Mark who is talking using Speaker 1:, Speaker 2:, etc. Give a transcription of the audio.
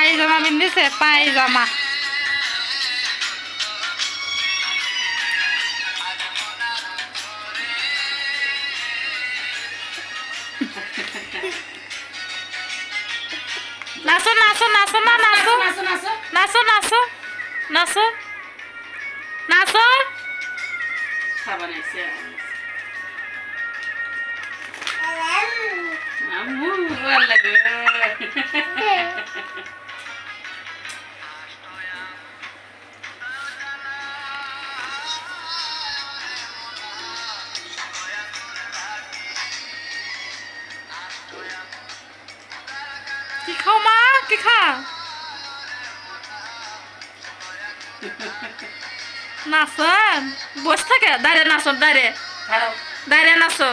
Speaker 1: পায়জামা পিন্ধিছে পায়জামা। নাচো নাচো নাচো না নাচো নাচো নাচো নাচো নাচো। কি খাও মা কি খা নাচন বসে থাকে দাঁড়িয়ে নাচো দাঁড়িয়ে দাঁড়িয়ে নাচো।